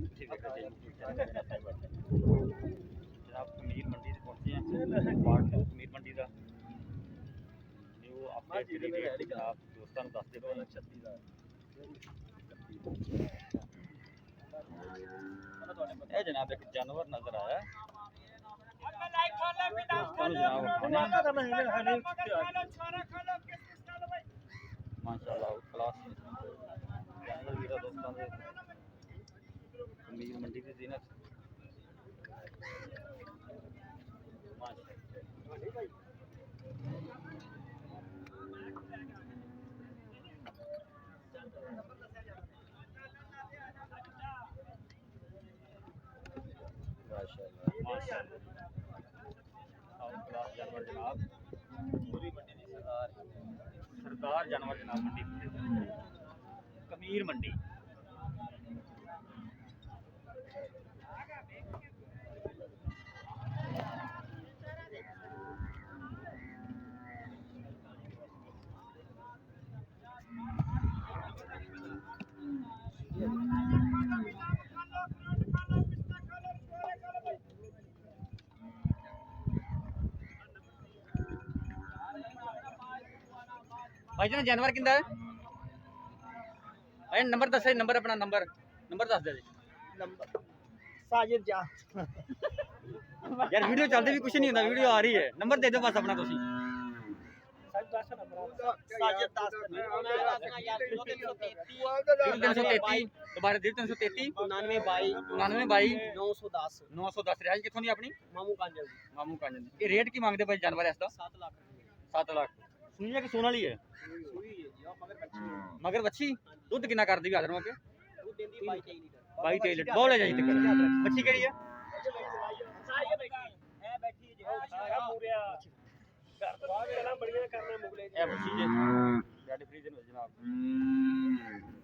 ਤੁਸੀਂ ਦੇਖ ਰਹੇ जनाब कमीर मंडी से पहुंचे हैं पार्ट कमीर मंडी का जो अपडेट जी रेट जनाब दोस्तों दस दे पए जनाब एक जानवर नजर आया माशाल्लाह क्लास जानवर वीरा दोस्तों कमीर मंडी की जीनत जानवर जनाब सरदार जानवर जनाब मंडी कमीर मंडी भाई जी जानवर किंदा है भाई नंबर दस नंबर अपना नंबर दस दे नंबर साजिद जा यार वीडियो चलते भी कुछ नहीं होता वीडियो आ रही है नंबर दे दो बस अपना तुसी साजिद 10 दोबारा 333 910 रिहाज किथों दी अपनी मामू कांजल ये रेट की मांगते भाई जानवर इसका 7 लाख 7 लाख सुनी है कि सोन वाली है मगर बच्ची दूध कितना कर दी आदर के दूध देंदी 22 लीटर 22 लीटर बहुत ले जाई तक बच्ची केड़ी है सारी है बैठी है सारा पूरा घर बाहर चला बढ़िया करना मुगले ए बच्ची जे रेड फ्रीजन में जनाब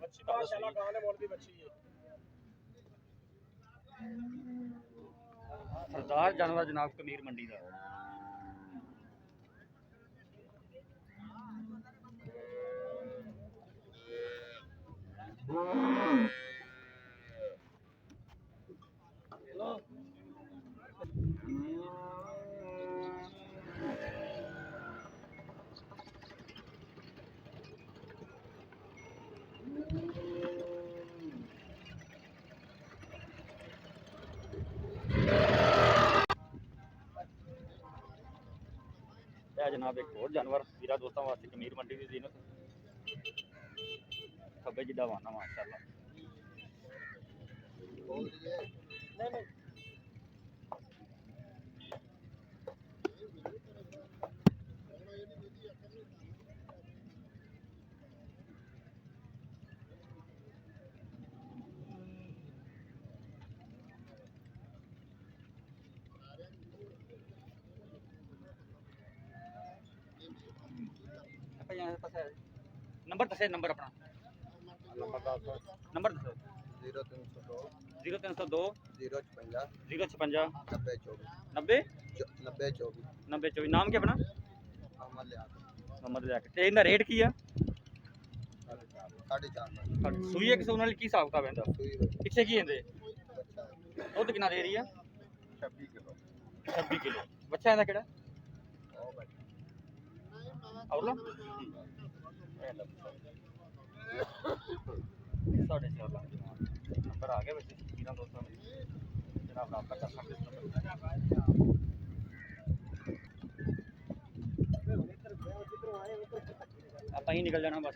बच्ची माशाल्लाह गाने बोल दी बच्ची है सरदार जानवर जनाब कमीर मंडी दा जनाब एक और जानवर वीरा दोस्तों वास्ते कमीर मंडी की जीनत खब्बे जिदा वाना माशाल्लाह नंबर दस नंबर अपना नंबर दस 0302 056 90 24 नाम क्या अपना मोहम्मद लियाकत ते इनका रेट की है सूई है कि सोन वाली की हिसाब किताब है पिछे की है दुध कितना दे रही है 26 किलो बच्चा है केड़ा और लो साढ़े 4 लाख नंबर आ गया वैसे दोस्तों जनाब रब्ता कर सकते आप ही निकल जाना बस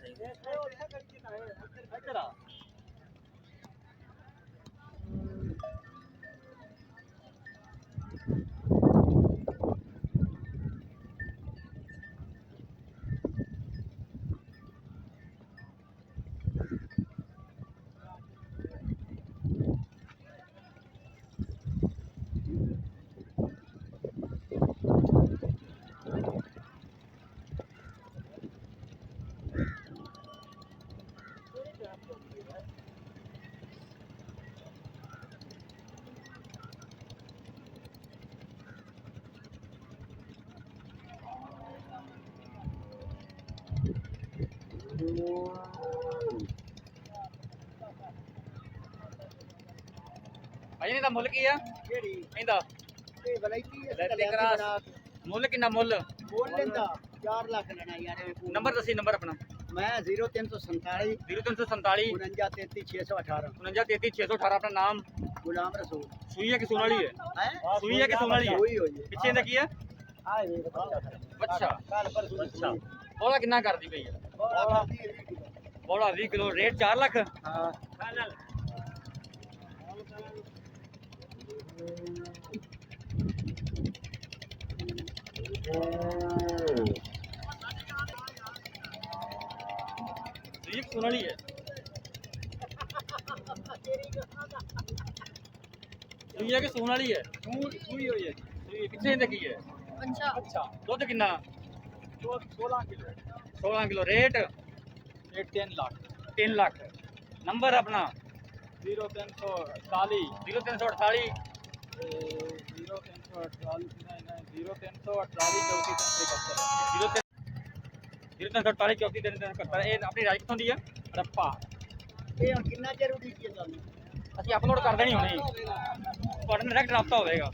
ਭਾਈ ਇਹਦਾ ਮੁੱਲ ਕੀ ਆ ਕਿਹੜੀ ਇਹਦਾ ਇਹ ਵੈਰਾਈਟੀ ਹੈ ਵੈਰਾਈਟੀ ਕਰਾਸ। ਮੁੱਲ ਕਿੰਨਾ ਮੁੱਲ? ਬੋਲ ਲੈਂਦਾ 4 ਲੱਖ ਲੈਣਾ ਯਾਰ ਇਹ ਨੰਬਰ ਦੱਸੀ ਨੰਬਰ ਆਪਣਾ। ਮੈਂ 0347 0347 4933 618 4933 618 ਆਪਣਾ ਨਾਮ। ਗੁਲਾਮ ਰਸੂਲ ਸੂਈ ਹੈ ਕਿ ਸੂਣ ਵਾਲੀ ਹੈ? ਹੈ ਸੂਈ ਹੈ ਕਿ ਸੂਣ ਵਾਲੀ ਹੈ? ਹੋਈ ਹੋਈ ਪਿੱਛੇ ਇਹਦਾ ਕੀ ਹੈ? ਆ ਵੇਖ ਅੱਛਾ ਕੱਲ ਪਰ ਅੱਛਾ ਬੋਲਾ ਕਿੰਨਾ ਕਰਦੀ ਪਈ ਹੈ? ਬੋਲਾ 20 ਕਿਲੋ ਰੇਟ 4 ਲੱਖ। ਹਾਂ ਫਾਈਨਲ। ਸੂਈ ਸੂਣ ਵਾਲੀ ਹੈ? ਸੂਈ ਹੈ ਕਿ ਸੂਣ ਵਾਲੀ ਹੈ? ਸੂਈ ਹੋਈ ਹੈ ਸੂਈ ਪਿੱਛੇ ਇਹਦਾ ਕੀ ਹੈ? ਅੱਛਾ ਦੁੱਧ ਕਿੰਨਾ? 16 ਕਿਲੋ 16 ਕਿਲੋ ਰੇਟ? ਇਹ 3 ਲੱਖ 3 ਲੱਖ। ਨੰਬਰ ਆਪਣਾ 0348 0348 ਇਹ ਆਪਣੀ ਰਾਜ ਕਿੱਥੋਂ ਦੀ ਆ? ਰੱਪਾ ਇਹ ਹੁਣ ਕਿੰਨਾ ਚਿਰ ਉਡੀ ਕੀ ਤੁਹਾਨੂੰ ਅਸੀਂ ਅਪਲੋਡ ਕਰ ਦੇਣੀ ਹੁਣੇ ਤੁਹਾਡਾ ਡਾਇਰੈਕਟ ਰਾਬਤਾ ਹੋਵੇਗਾ।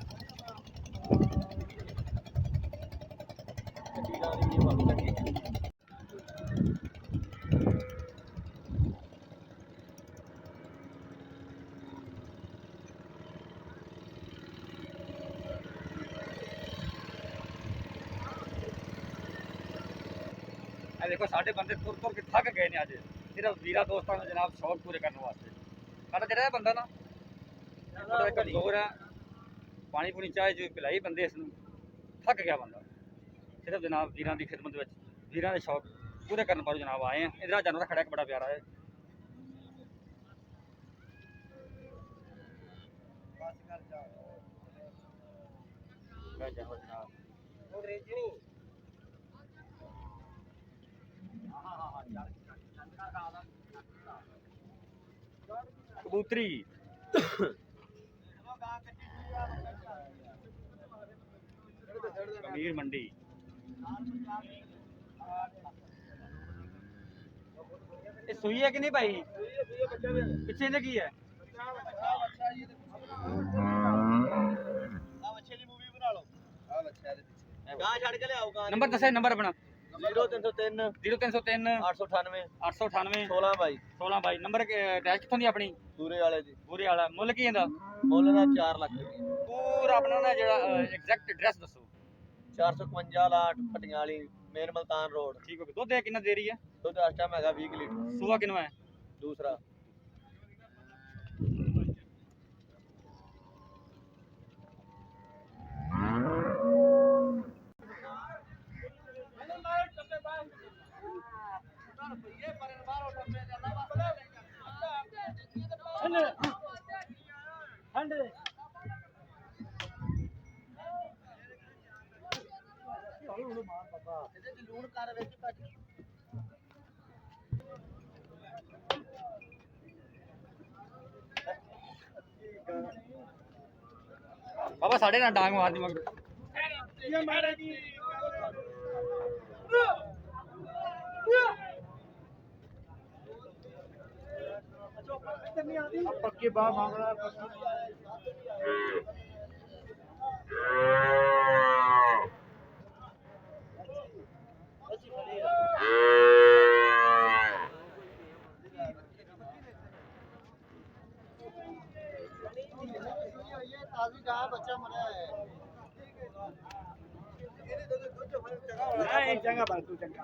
ਇਹ ਦੇਖੋ ਸਾਡੇ ਬੰਦੇ ਤੁਰ ਤੁਰ ਕੇ ਥੱਕ ਗਏ ਨੇ ਅੱਜ ਸਿਰਫ ਵੀਰਾ ਦੋਸਤਾਂ ਨੂੰ ਜਨਾਬ ਸ਼ੌਕ ਪੂਰੇ ਕਰਨ ਵਾਸਤੇ। ਸਾਡਾ ਜਿਹੜਾ ਇਹ ਬੰਦਾ ਨਾ ਥੋੜਾ ਕਮਜ਼ੋਰ ਹੈ, ਪਾਣੀ ਪੂਣੀ ਚਾਹ ਜੋ ਪਿਲਾਈ ਬੰਦੇ ਇਸ ਨੂੰ, ਥੱਕ ਗਿਆ ਬੰਦਾ। ਸਿਰਫ ਜਨਾਬ ਵੀਰਾਂ ਦੀ ਖਿਦਮਤ ਵਿੱਚ ਵੀਰਾਂ ਦੇ ਸ਼ੌਕ ਪੂਰੇ ਕਰਨ ਪਾਓ ਜਨਾਬ ਆਏ ਆ। ਇਧਰ ਜਾਨਵਰ ਖੜਾ ਇੱਕ ਬੜਾ ਪਿਆਰਾ ਹੈ। ਜਾਨਵਰ ਜਨਾਬ ਅੰਗਰੇਜ਼ੀ ਕਬੂਤਰੀ ਕਮੀਰ ਮੰਡੀ ਇਹ ਸੂਈ ਹੈ ਕਿ ਨਹੀਂ ਭਾਈ? ਪਿੱਛੇ ਇਹਦੇ ਕੀ ਹੈ? ਨੰਬਰ ਦੱਸੇ ਨੰਬਰ ਆਪਣਾ। 0303 0303 898 898 16 ਬਾਈ 16 ਬਾਈ। ਨੰਬਰ ਅਡਰੈਸ ਕਿੱਥੋਂ ਦੀ ਆਪਣੀ? ਦੂਰੇ ਵਾਲੇ ਦੀ ਪੂਰੇ ਵਾਲਾ। ਮੁੱਲ ਕੀ ਇਹਦਾ? ਮੁੱਲ ਦਾ 4 ਲੱਖ ਰੁਪਏ ਪੂਰਾ ਆਪਣਾ ਨਾ ਜਿਹੜਾ ਐਗਜ਼ੈਕਟ ਐਡਰੈਸ ਦੱਸੋ। 455 ਲਾਟ ਪਟਿਆਲੀ ਮੇਨ ਮਲਤਾਨ ਰੋਡ। ਠੀਕ ਹੋ ਗਿਆ। ਦੁੱਧ ਕਿੰਨਾ ਦੇ ਰਹੀ ਹੈ? ਦੁੱਧ ਇਸ ਟਾਈਮ ਹੈਗਾ 20 ਲੀਟਰ। ਸੂਆ ਕਿੰਨਾ ਹੈ? ਦੂਸਰਾ ਲੂਣ ਕਰ ਵਿੱਚ ਬਾਬਾ ਸਾਡੇ ਨਾਲ ਡਾਂਗ ਮਾਰਦੀ ਮਗਰ। पक्की बात मांग रहा है ताजी गाय बच्चा मरा है नहीं चंगा बात तू चंगा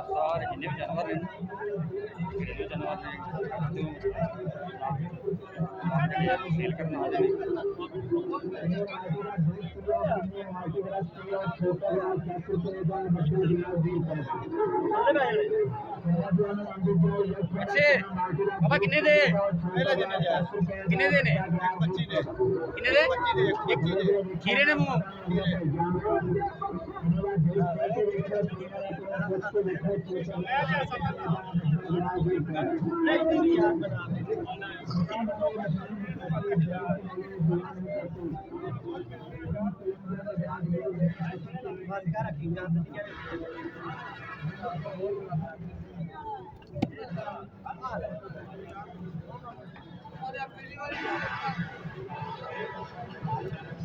सारे जिन्ने भी जानवर हैं सेल करना ਅੱਛੇ ਬਾਬਾ ਕਿੰਨੇ ਦੇ ਕਿੰਨੇ ਦੇ ਨੇ 25 ਦੇ ਕਿੰਨੇ ਦੇ 25 ਦੇ ਖੀਰੇ ਨੇ ਮੂੰਹ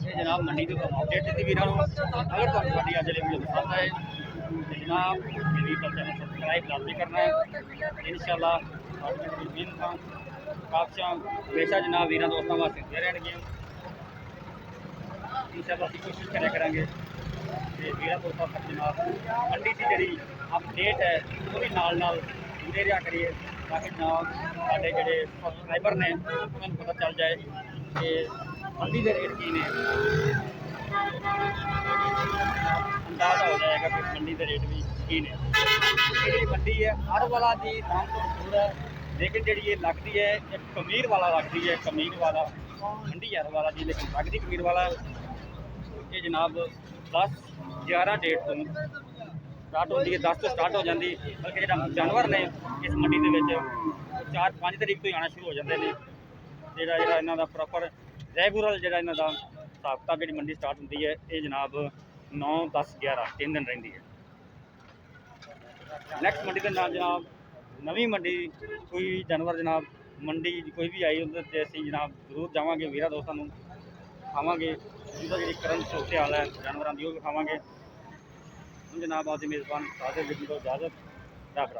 ये जनाब मंडी तो अपडेट दी वीर अगर तुम मंडी अज वीडियो पसंद आए तो जनाब मेरी चैनल सब्सक्राइब लाजमी करना है इंशाअल्लाह काफियाँ हमेशा जनाब वीर दोस्तों वास्ते दे रहनगियां इंशाअल्लाह असीं कोशिश करा करांगे ते वीर दोस्तों तक जनाब मंडी की जी अपडेट है वो भी नाल जुड़े रहा करिए ताकि जनाब साढ़े जोड़े सब्सक्राइबर ने उन्होंने पता चल जाए कि मंडी के रेट की ने अंदाजा हो जाएगा कि मंडी के रेट भी की ने जी मंडी है हर वाला जी नाम तो मशहूर है लेकिन जी ये लगती है एक कमीर वाला लगती है कमीर वाला मंडी हर वाला जी लेकिन लगती कमीर वाला ये जनाब 10-11 डेट तो स्टार्ट होती है 10 तो स्टार्ट हो जाती बल्कि जो जानवर ने इस मंडी के 4-5 तरीक तो ही आना शुरू हो जाते हैं जोड़ा इन्हों का प्रॉपर रेगूलर जो इन्हों का हिसाब किताब जी मंडी स्टार्ट होती है ये जनाब 9, 10, 11 3 दिन रही है नैक्सट मंडी का नाम जनाब नवी मंडी कोई जानवर जनाब मंडी कोई भी आई उधर असी जनाब जरूर जावे वीर दोस्तों खावे उनका जी करंट सूरत हाल है जानवरों की वो भी खावे जनाब आज मेज़बान सादे जी को इजाज़त रख